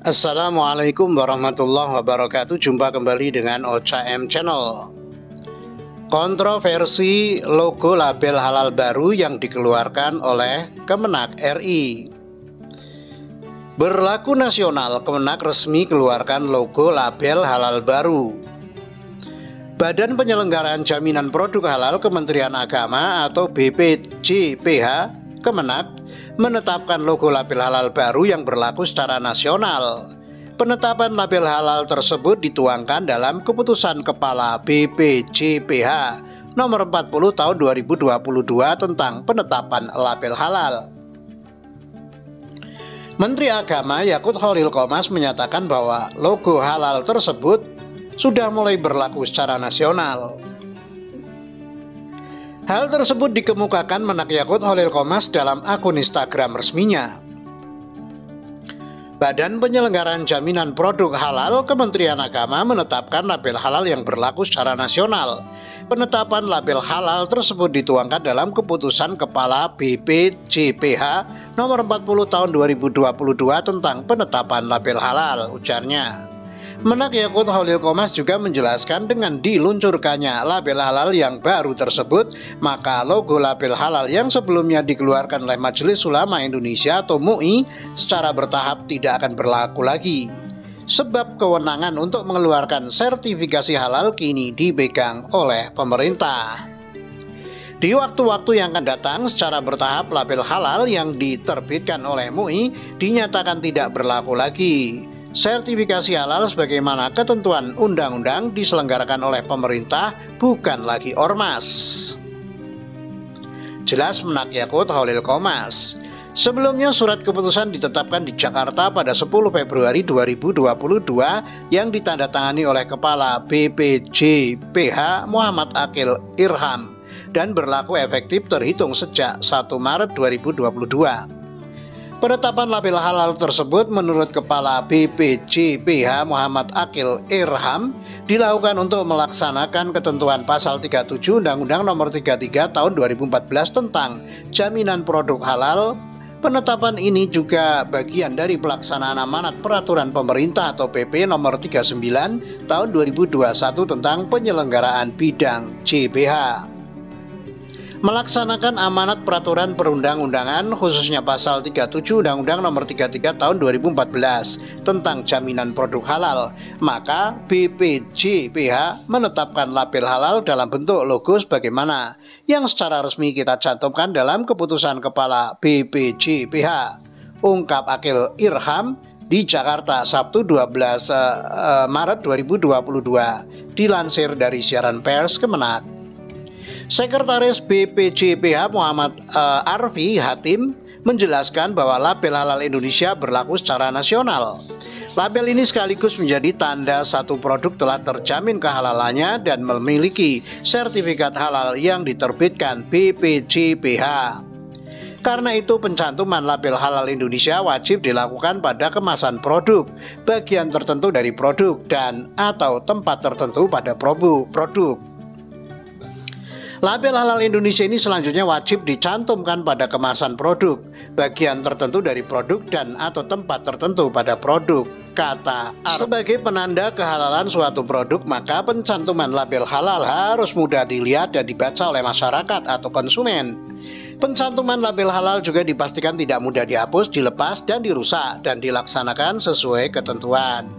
Assalamualaikum warahmatullahi wabarakatuh. Jumpa kembali dengan OCM Channel. Kontroversi logo label halal baru yang dikeluarkan oleh Kemenak RI. Berlaku nasional, Kemenak resmi keluarkan logo label halal baru. Badan Penyelenggaraan Jaminan Produk Halal Kementerian Agama atau BPJPH Kemenak menetapkan logo label halal baru yang berlaku secara nasional. Penetapan label halal tersebut dituangkan dalam Keputusan Kepala BPJPH Nomor 40 Tahun 2022 tentang penetapan label halal. Menteri Agama Yakut Khalil Qomas menyatakan bahwa logo halal tersebut sudah mulai berlaku secara nasional. Hal tersebut dikemukakan Menak Yakut Khalil Qomas dalam akun Instagram resminya. Badan Penyelenggaraan Jaminan Produk Halal Kementerian Agama menetapkan label halal yang berlaku secara nasional. Penetapan label halal tersebut dituangkan dalam Keputusan Kepala BPJPH Nomor 40 Tahun 2022 tentang penetapan label halal, ujarnya. Menak Yakut Khalil Qomas juga menjelaskan dengan diluncurkannya label halal yang baru tersebut, maka logo label halal yang sebelumnya dikeluarkan oleh Majelis Ulama Indonesia atau MUI secara bertahap tidak akan berlaku lagi. Sebab kewenangan untuk mengeluarkan sertifikasi halal kini dipegang oleh pemerintah. Di waktu-waktu yang akan datang secara bertahap label halal yang diterbitkan oleh MUI dinyatakan tidak berlaku lagi. Sertifikasi halal sebagaimana ketentuan undang-undang diselenggarakan oleh pemerintah, bukan lagi ormas. Jelas Menak Yakut Khalil Qomas. Sebelumnya surat keputusan ditetapkan di Jakarta pada 10 Februari 2022 yang ditandatangani oleh Kepala BPJPH Muhammad Akil Irham dan berlaku efektif terhitung sejak 1 Maret 2022. Penetapan label halal tersebut menurut Kepala BPJPH Muhammad Akil Irham dilakukan untuk melaksanakan ketentuan pasal 37 Undang-Undang Nomor 33 Tahun 2014 tentang Jaminan Produk Halal. Penetapan ini juga bagian dari pelaksanaan amanat peraturan pemerintah atau PP Nomor 39 Tahun 2021 tentang penyelenggaraan bidang JBH. Melaksanakan amanat peraturan perundang-undangan khususnya pasal 37 Undang-Undang Nomor 33 Tahun 2014 tentang jaminan produk halal, maka BPJPH menetapkan label halal dalam bentuk logo sebagaimana yang secara resmi kita cantumkan dalam Keputusan Kepala BPJPH, ungkap Akil Irham di Jakarta Sabtu 12 Maret 2022, dilansir dari siaran pers Kemenak. Sekretaris BPJPH Muhammad Arfi Hatim menjelaskan bahwa label halal Indonesia berlaku secara nasional. Label ini sekaligus menjadi tanda satu produk telah terjamin kehalalannya dan memiliki sertifikat halal yang diterbitkan BPJPH. Karena itu pencantuman label halal Indonesia wajib dilakukan pada kemasan produk, bagian tertentu dari produk, dan atau tempat tertentu pada produk. Label halal Indonesia ini selanjutnya wajib dicantumkan pada kemasan produk, bagian tertentu dari produk, dan atau tempat tertentu pada produk, kata Arfi. Sebagai penanda kehalalan suatu produk, maka pencantuman label halal harus mudah dilihat dan dibaca oleh masyarakat atau konsumen. Pencantuman label halal juga dipastikan tidak mudah dihapus, dilepas, dan dirusak, dan dilaksanakan sesuai ketentuan.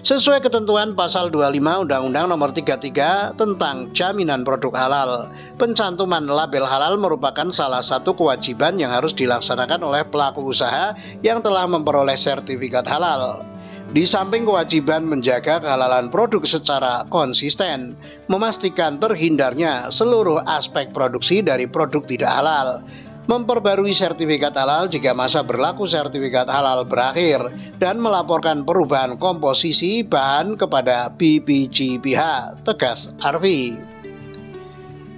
Sesuai ketentuan pasal 25 Undang-Undang Nomor 33 tentang Jaminan Produk Halal, pencantuman label halal merupakan salah satu kewajiban yang harus dilaksanakan oleh pelaku usaha yang telah memperoleh sertifikat halal. Di samping kewajiban menjaga kehalalan produk secara konsisten, memastikan terhindarnya seluruh aspek produksi dari produk tidak halal, memperbarui sertifikat halal jika masa berlaku sertifikat halal berakhir, dan melaporkan perubahan komposisi bahan kepada BPJPH, tegas Arfi.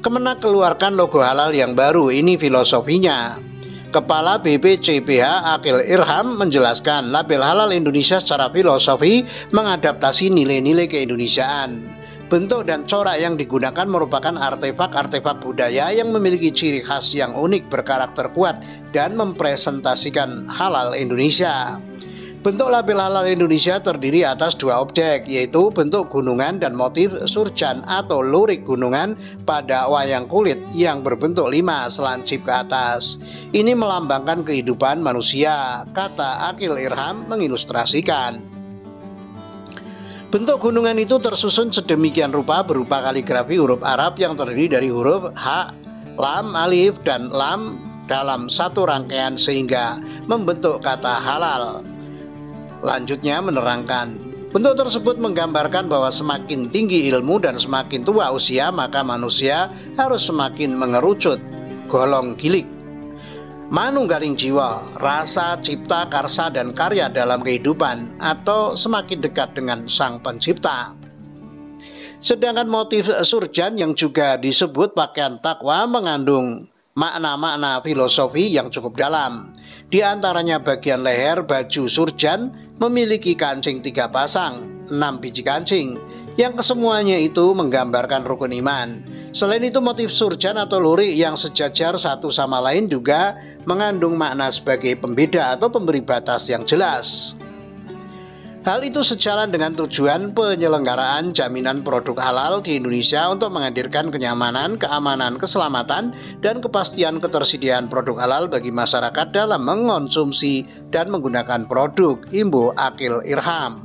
Kemenak keluarkan logo halal yang baru, ini filosofinya. Kepala BPJPH Akil Irham menjelaskan label halal Indonesia secara filosofi mengadaptasi nilai-nilai keindonesiaan. Bentuk dan corak yang digunakan merupakan artefak-artefak budaya yang memiliki ciri khas yang unik, berkarakter kuat, dan mempresentasikan halal Indonesia. Bentuk label halal Indonesia terdiri atas dua objek, yaitu bentuk gunungan dan motif surjan atau lurik gunungan pada wayang kulit yang berbentuk 5 selancip ke atas. Ini melambangkan kehidupan manusia, kata Akil Irham mengilustrasikan. Bentuk gunungan itu tersusun sedemikian rupa berupa kaligrafi huruf Arab yang terdiri dari huruf H, Lam, Alif, dan Lam dalam satu rangkaian sehingga membentuk kata halal. Lanjutnya menerangkan, bentuk tersebut menggambarkan bahwa semakin tinggi ilmu dan semakin tua usia, maka manusia harus semakin mengerucut golong gilik manunggaling jiwa, rasa, cipta, karsa, dan karya dalam kehidupan, atau semakin dekat dengan Sang Pencipta. Sedangkan motif surjan yang juga disebut pakaian takwa mengandung makna-makna filosofi yang cukup dalam. Di antaranya bagian leher baju surjan memiliki kancing 3 pasang, 6 biji kancing, yang kesemuanya itu menggambarkan rukun iman. Selain itu, motif surjan atau lurik yang sejajar satu sama lain juga mengandung makna sebagai pembeda atau pemberi batas yang jelas. Hal itu sejalan dengan tujuan penyelenggaraan jaminan produk halal di Indonesia untuk menghadirkan kenyamanan, keamanan, keselamatan, dan kepastian ketersediaan produk halal bagi masyarakat dalam mengonsumsi dan menggunakan produk, imbuh Akil Irham.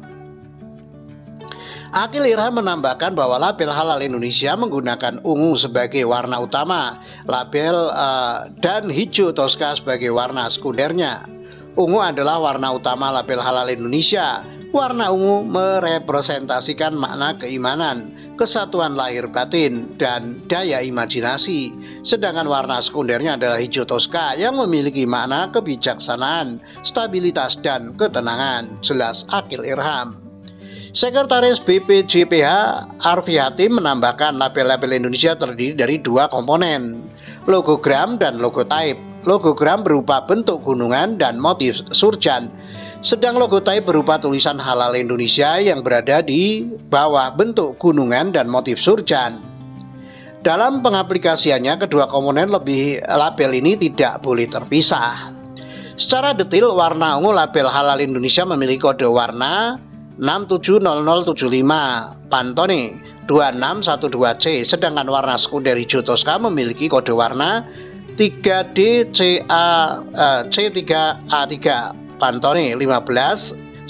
Akil Irham menambahkan bahwa label halal Indonesia menggunakan ungu sebagai warna utama, label dan hijau toska sebagai warna sekundernya. Ungu adalah warna utama label halal Indonesia. Warna ungu merepresentasikan makna keimanan, kesatuan lahir batin, dan daya imajinasi. Sedangkan warna sekundernya adalah hijau toska yang memiliki makna kebijaksanaan, stabilitas, dan ketenangan, jelas Akil Irham. Sekretaris BPJPH Arfi Hatim menambahkan label-label Indonesia terdiri dari 2 komponen, logogram dan logotype. Logogram berupa bentuk gunungan dan motif surjan, sedang logotype berupa tulisan halal Indonesia yang berada di bawah bentuk gunungan dan motif surjan. Dalam pengaplikasiannya, kedua komponen label ini tidak boleh terpisah. Secara detail, warna ungu label halal Indonesia memiliki kode warna 670075 Pantone 2612C, sedangkan warna sekunder hijau toska memiliki kode warna 3D C3A3 Pantone 15-5718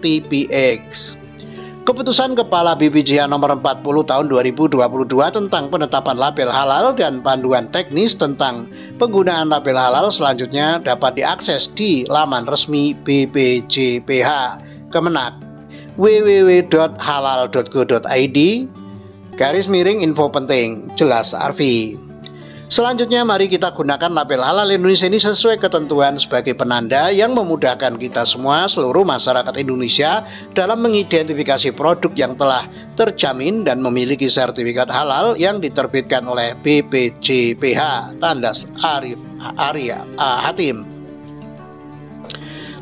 TPX. Keputusan Kepala BPJPH nomor 40 tahun 2022 tentang penetapan label halal dan panduan teknis tentang penggunaan label halal selanjutnya dapat diakses di laman resmi BPJPH Kemenak www.halal.go.id/info penting, jelas Arfi. Selanjutnya mari kita gunakan label halal Indonesia ini sesuai ketentuan sebagai penanda yang memudahkan kita semua seluruh masyarakat Indonesia dalam mengidentifikasi produk yang telah terjamin dan memiliki sertifikat halal yang diterbitkan oleh BPJPH, tandas Arya Hatim.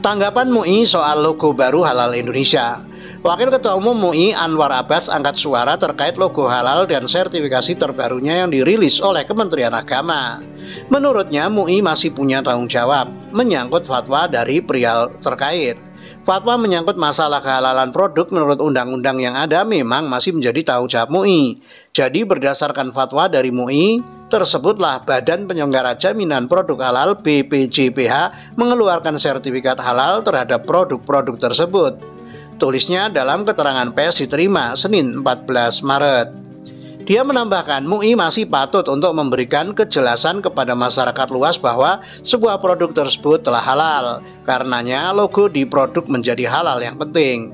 Tanggapan MUI soal logo baru halal Indonesia. Wakil Ketua Umum MUI Anwar Abbas angkat suara terkait logo halal dan sertifikasi terbarunya yang dirilis oleh Kementerian Agama. Menurutnya MUI masih punya tanggung jawab menyangkut fatwa dari perihal terkait. Fatwa menyangkut masalah kehalalan produk menurut undang-undang yang ada memang masih menjadi tanggung jawab MUI. Jadi berdasarkan fatwa dari MUI tersebutlah Badan Penyelenggara Jaminan Produk Halal BPJPH mengeluarkan sertifikat halal terhadap produk-produk tersebut. Tulisnya dalam keterangan pers diterima Senin 14 Maret. Dia menambahkan MUI masih patut untuk memberikan kejelasan kepada masyarakat luas bahwa sebuah produk tersebut telah halal. Karenanya logo di produk menjadi halal yang penting.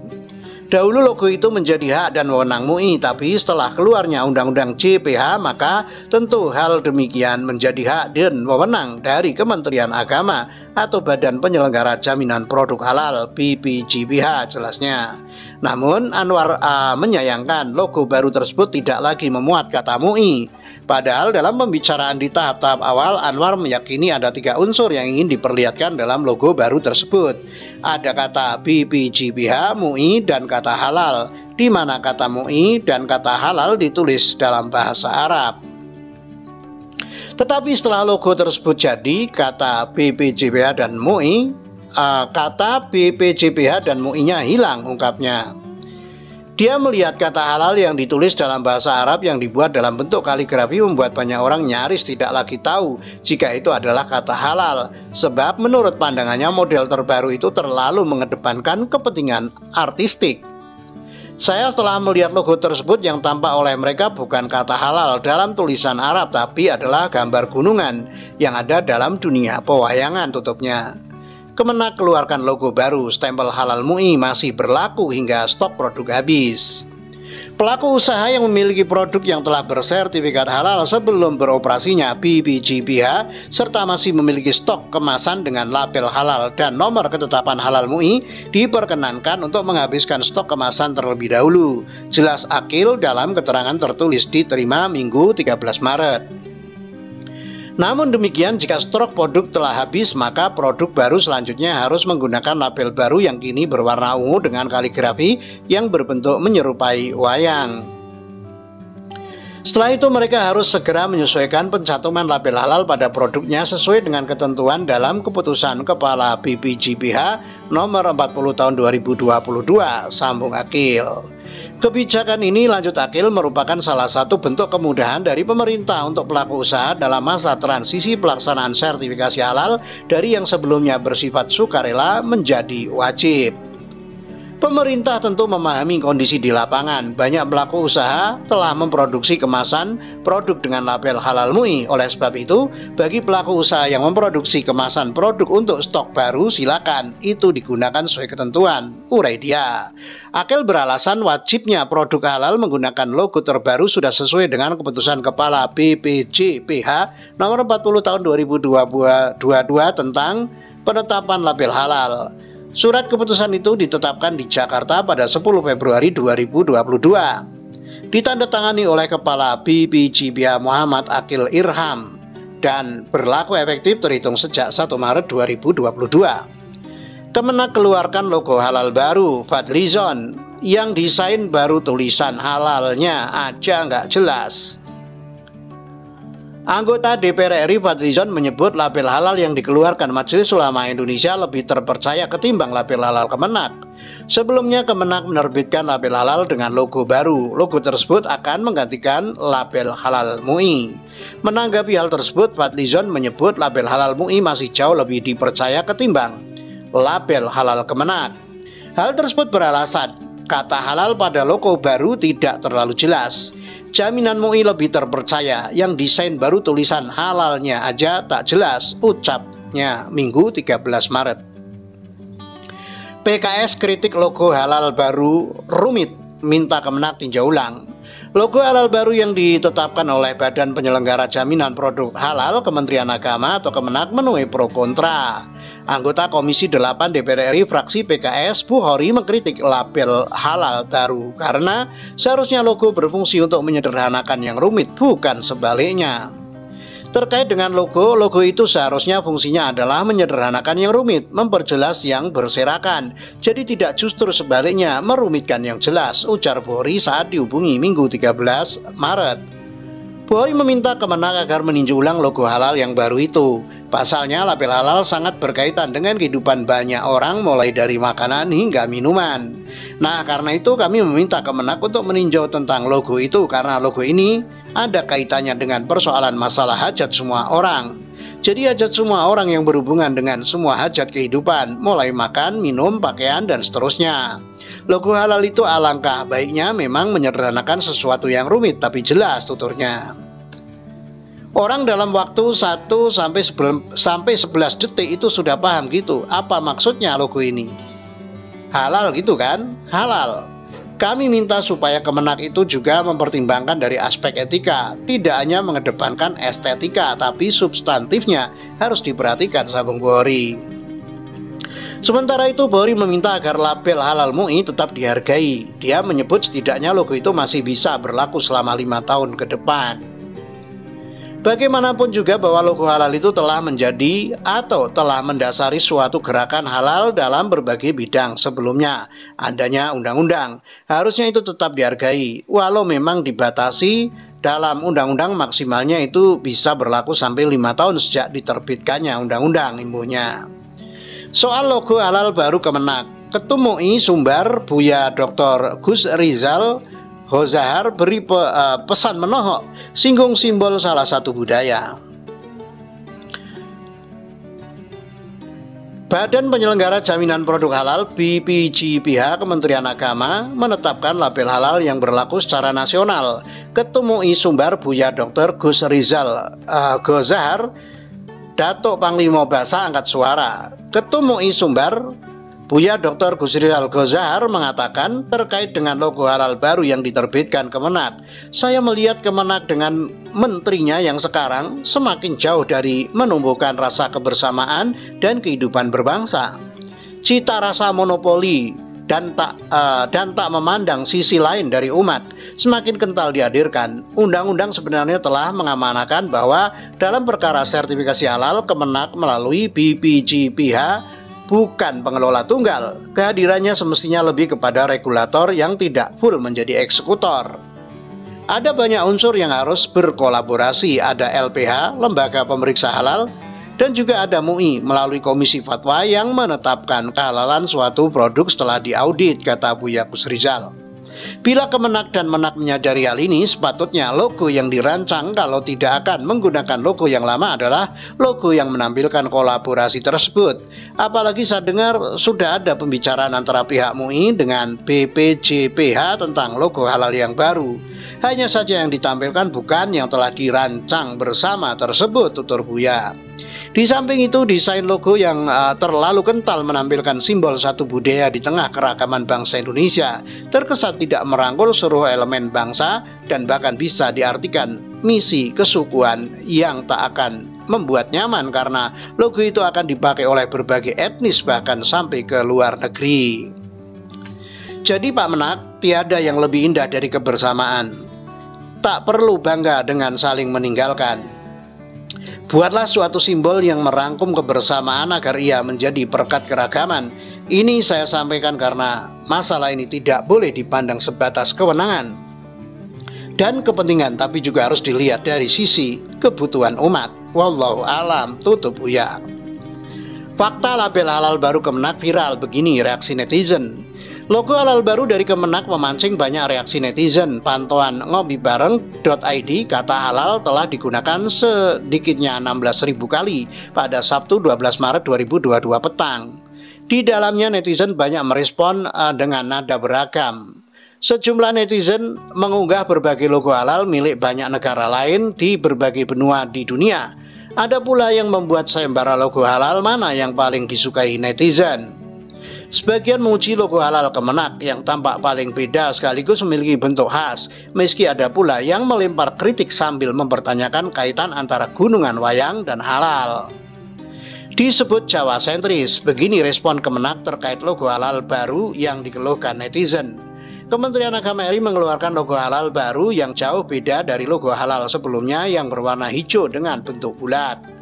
Dahulu logo itu menjadi hak dan wewenang MUI, tapi setelah keluarnya Undang-Undang JPH maka tentu hal demikian menjadi hak dan wewenang dari Kementerian Agama atau Badan Penyelenggara Jaminan Produk Halal BPJPH, jelasnya. Namun Anwar menyayangkan logo baru tersebut tidak lagi memuat kata MUI. Padahal dalam pembicaraan di tahap-tahap awal, Anwar meyakini ada 3 unsur yang ingin diperlihatkan dalam logo baru tersebut. Ada kata BPJPH, MUI, dan kata halal, di mana kata MUI dan kata halal ditulis dalam bahasa Arab. Tetapi setelah logo tersebut jadi, kata BPJPH dan MUI kata BPJPH dan MUI-nya hilang, ungkapnya. Dia melihat kata halal yang ditulis dalam bahasa Arab yang dibuat dalam bentuk kaligrafi membuat banyak orang nyaris tidak lagi tahu jika itu adalah kata halal. Sebab menurut pandangannya model terbaru itu terlalu mengedepankan kepentingan artistik. Saya setelah melihat logo tersebut yang tampak oleh mereka bukan kata halal dalam tulisan Arab, tapi adalah gambar gunungan yang ada dalam dunia pewayangan, tutupnya. Kemenak keluarkan logo baru, stempel halal MUI masih berlaku hingga stok produk habis. Pelaku usaha yang memiliki produk yang telah bersertifikat halal sebelum beroperasinya BPJPH serta masih memiliki stok kemasan dengan label halal dan nomor ketetapan halal MUI diperkenankan untuk menghabiskan stok kemasan terlebih dahulu. Jelas Akil dalam keterangan tertulis diterima Minggu 13 Maret. Namun demikian, jika stok produk telah habis, maka produk baru selanjutnya harus menggunakan label baru yang kini berwarna ungu dengan kaligrafi yang berbentuk menyerupai wayang. Setelah itu mereka harus segera menyesuaikan pencantuman label halal pada produknya sesuai dengan ketentuan dalam keputusan Kepala BPJPH nomor 40 tahun 2022, sambung Akil. Kebijakan ini, lanjut Akil, merupakan salah satu bentuk kemudahan dari pemerintah untuk pelaku usaha dalam masa transisi pelaksanaan sertifikasi halal dari yang sebelumnya bersifat sukarela menjadi wajib. Pemerintah tentu memahami kondisi di lapangan. Banyak pelaku usaha telah memproduksi kemasan produk dengan label halal MUI. Oleh sebab itu, bagi pelaku usaha yang memproduksi kemasan produk untuk stok baru, silakan, itu digunakan sesuai ketentuan, urai dia. Akil beralasan wajibnya produk halal menggunakan logo terbaru sudah sesuai dengan keputusan Kepala BPJPH nomor 40 tahun 2022 tentang penetapan label halal. Surat keputusan itu ditetapkan di Jakarta pada 10 Februari 2022. Ditandatangani oleh Kepala BPJPH Muhammad Akil Irham dan berlaku efektif terhitung sejak 1 Maret 2022. Kemenak keluarkan logo halal baru, Fadlizon, yang desain baru tulisan halalnya aja nggak jelas. Anggota DPR RI Fadlizon menyebut label halal yang dikeluarkan Majelis Ulama Indonesia lebih terpercaya ketimbang label halal Kemenak. Sebelumnya Kemenak menerbitkan label halal dengan logo baru. Logo tersebut akan menggantikan label halal MUI. Menanggapi hal tersebut, Fadlizon menyebut label halal MUI masih jauh lebih dipercaya ketimbang label halal Kemenak. Hal tersebut beralasan kata halal pada logo baru tidak terlalu jelas. Jaminan MUI lebih terpercaya, yang desain baru tulisan halalnya aja tak jelas, ucapnya Minggu 13 Maret. PKS kritik logo halal baru rumit, minta Kemenak tinjau ulang. Logo halal baru yang ditetapkan oleh Badan Penyelenggara Jaminan Produk Halal Kementerian Agama atau Kemenak menuai pro kontra. Anggota Komisi 8 DPR RI fraksi PKS Bukhari mengkritik label halal baru karena seharusnya logo berfungsi untuk menyederhanakan yang rumit, bukan sebaliknya. Terkait dengan logo itu seharusnya fungsinya adalah menyederhanakan yang rumit, memperjelas yang berserakan. Jadi tidak justru sebaliknya, merumitkan yang jelas, ujar Bukhari saat dihubungi Minggu 13 Maret. Bukhari meminta Kemenak agar meninjau ulang logo halal yang baru itu. Pasalnya label halal sangat berkaitan dengan kehidupan banyak orang mulai dari makanan hingga minuman. Nah, karena itu kami meminta Kemenak untuk meninjau tentang logo itu karena logo ini ada kaitannya dengan persoalan masalah hajat semua orang. Jadi hajat semua orang yang berhubungan dengan semua hajat kehidupan, mulai makan, minum, pakaian, dan seterusnya. Logo halal itu alangkah baiknya memang menyederhanakan sesuatu yang rumit tapi jelas, tuturnya. Orang dalam waktu 1-11 detik itu sudah paham gitu. Apa maksudnya logo ini? Halal gitu kan? Halal. Kami minta supaya Kemenak itu juga mempertimbangkan dari aspek etika, tidak hanya mengedepankan estetika, tapi substantifnya harus diperhatikan, sambung Bukhari. Sementara itu Bukhari meminta agar label halal MUI tetap dihargai. Dia menyebut setidaknya logo itu masih bisa berlaku selama 5 tahun ke depan. Bagaimanapun juga bahwa logo halal itu telah menjadi atau telah mendasari suatu gerakan halal dalam berbagai bidang sebelumnya. Adanya undang-undang, harusnya itu tetap dihargai. Walau memang dibatasi dalam undang-undang maksimalnya itu bisa berlaku sampai 5 tahun sejak diterbitkannya undang-undang, imbuhnya. Soal logo halal baru Kemenak, Ketum MUI Sumbar Buya Dr. Gus Rizal Hozahar beri pesan menohok singgung simbol salah satu budaya. Badan Penyelenggara Jaminan Produk Halal BPJPH Kementerian Agama menetapkan label halal yang berlaku secara nasional. Ketum MUI Sumbar Buya Dr. Gus Rizal Hozahar Datuk Panglima Basa angkat suara. Ketum MUI Sumbar Buya Dr. Gus Rizal Hozahar mengatakan terkait dengan logo halal baru yang diterbitkan Kemenak, saya melihat Kemenak dengan menterinya yang sekarang semakin jauh dari menumbuhkan rasa kebersamaan dan kehidupan berbangsa. Cita rasa monopoli dan tak memandang sisi lain dari umat semakin kental dihadirkan. Undang-undang sebenarnya telah mengamanahkan bahwa dalam perkara sertifikasi halal Kemenak melalui BPJPH bukan pengelola tunggal. Kehadirannya semestinya lebih kepada regulator yang tidak full menjadi eksekutor. Ada banyak unsur yang harus berkolaborasi. Ada LPH, Lembaga Pemeriksa Halal, dan juga ada MUI melalui Komisi Fatwa yang menetapkan kehalalan suatu produk setelah diaudit, kata Buya Gus Rizal. Bila Kemenak dan Menak menyadari hal ini, sepatutnya logo yang dirancang kalau tidak akan menggunakan logo yang lama adalah logo yang menampilkan kolaborasi tersebut. Apalagi saya dengar sudah ada pembicaraan antara pihak MUI dengan BPJPH tentang logo halal yang baru. Hanya saja yang ditampilkan bukan yang telah dirancang bersama tersebut, tutur Buya. Di samping itu, desain logo yang terlalu kental menampilkan simbol satu budaya di tengah keragaman bangsa Indonesia terkesan tidak merangkul seluruh elemen bangsa dan bahkan bisa diartikan misi kesukuan yang tak akan membuat nyaman karena logo itu akan dipakai oleh berbagai etnis bahkan sampai ke luar negeri. Jadi Pak Menak, tiada yang lebih indah dari kebersamaan. Tak perlu bangga dengan saling meninggalkan. Buatlah suatu simbol yang merangkum kebersamaan agar ia menjadi perekat keragaman. Ini saya sampaikan karena masalah ini tidak boleh dipandang sebatas kewenangan dan kepentingan, tapi juga harus dilihat dari sisi kebutuhan umat. Wallahu alam, tutup Buya. Fakta label halal baru Kemenak viral, begini reaksi netizen. Logo halal baru dari Kemenak memancing banyak reaksi netizen. Pantauan ngobibareng.id, kata halal telah digunakan sedikitnya 16.000 kali pada Sabtu 12 Maret 2022 petang. Di dalamnya netizen banyak merespon dengan nada beragam. Sejumlah netizen mengunggah berbagai logo halal milik banyak negara lain di berbagai benua di dunia. Ada pula yang membuat sayembara logo halal mana yang paling disukai netizen. Sebagian memuji logo halal Kemenak yang tampak paling beda sekaligus memiliki bentuk khas, meski ada pula yang melempar kritik sambil mempertanyakan kaitan antara gunungan wayang dan halal. Disebut Jawa sentris, begini respon Kemenak terkait logo halal baru yang dikeluhkan netizen. Kementerian Agama RI mengeluarkan logo halal baru yang jauh beda dari logo halal sebelumnya yang berwarna hijau dengan bentuk bulat.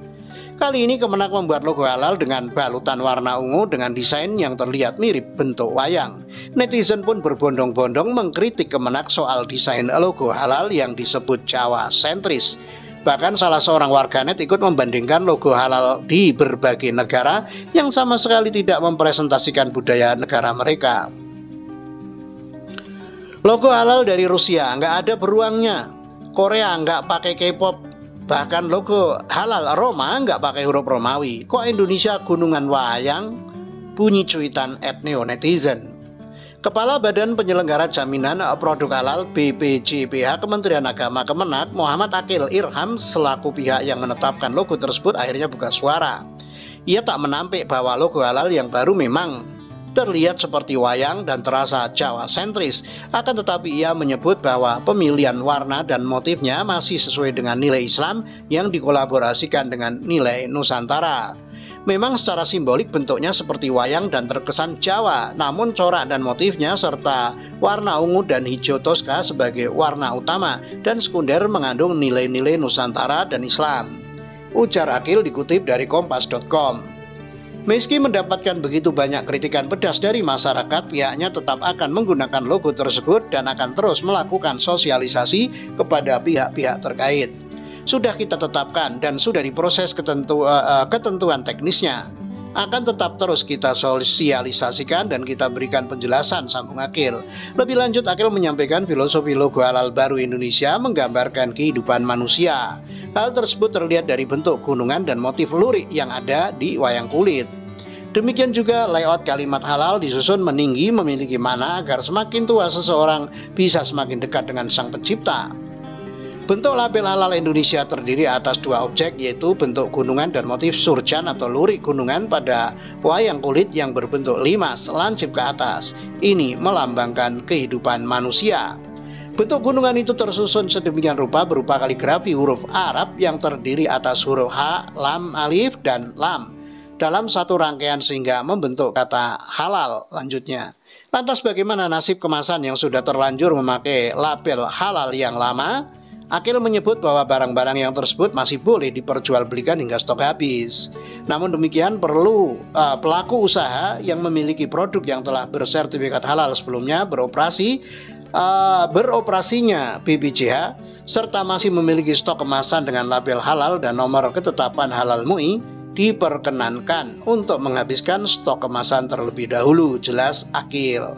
Kali ini Kemenak membuat logo halal dengan balutan warna ungu dengan desain yang terlihat mirip bentuk wayang. Netizen pun berbondong-bondong mengkritik Kemenak soal desain logo halal yang disebut Jawa sentris. Bahkan salah seorang warganet ikut membandingkan logo halal di berbagai negara yang sama sekali tidak mempresentasikan budaya negara mereka. Logo halal dari Rusia nggak ada beruangnya, Korea nggak pakai K-pop, bahkan logo halal Roma nggak pakai huruf Romawi. Kok Indonesia gunungan wayang? Bunyi cuitan etneo netizen. Kepala Badan Penyelenggara Jaminan Produk Halal BPJPH Kementerian Agama Kemenak Muhammad Akil Irham selaku pihak yang menetapkan logo tersebut akhirnya buka suara. Ia tak menampik bahwa logo halal yang baru memang terlihat seperti wayang dan terasa Jawa sentris, akan tetapi ia menyebut bahwa pemilihan warna dan motifnya masih sesuai dengan nilai Islam yang dikolaborasikan dengan nilai Nusantara. Memang secara simbolik bentuknya seperti wayang dan terkesan Jawa, namun corak dan motifnya serta warna ungu dan hijau toska sebagai warna utama dan sekunder mengandung nilai-nilai Nusantara dan Islam, ujar Akil dikutip dari kompas.com. Meski mendapatkan begitu banyak kritikan pedas dari masyarakat, pihaknya tetap akan menggunakan logo tersebut dan akan terus melakukan sosialisasi kepada pihak-pihak terkait. Sudah kita tetapkan dan sudah diproses ketentuan teknisnya. akan tetap terus kita sosialisasikan dan kita berikan penjelasan, sambung Akil. Lebih lanjut, Akil menyampaikan filosofi logo halal baru Indonesia menggambarkan kehidupan manusia. Hal tersebut terlihat dari bentuk gunungan dan motif lurik yang ada di wayang kulit. Demikian juga layout kalimat halal disusun meninggi memiliki makna agar semakin tua seseorang bisa semakin dekat dengan Sang Pencipta. Bentuk label halal Indonesia terdiri atas dua objek, yaitu bentuk gunungan dan motif surjan atau lurik gunungan pada wayang kulit yang berbentuk limas lancip ke atas. Ini melambangkan kehidupan manusia. Bentuk gunungan itu tersusun sedemikian rupa berupa kaligrafi huruf Arab yang terdiri atas huruf H, Lam, Alif, dan Lam dalam satu rangkaian sehingga membentuk kata halal lanjutnya. Lantas bagaimana nasib kemasan yang sudah terlanjur memakai label halal yang lama? Akil menyebut bahwa barang-barang yang tersebut masih boleh diperjualbelikan hingga stok habis. Namun demikian perlu pelaku usaha yang memiliki produk yang telah bersertifikat halal sebelumnya beroperasinya BPJH serta masih memiliki stok kemasan dengan label halal dan nomor ketetapan halal MUI diperkenankan untuk menghabiskan stok kemasan terlebih dahulu, jelas Akil.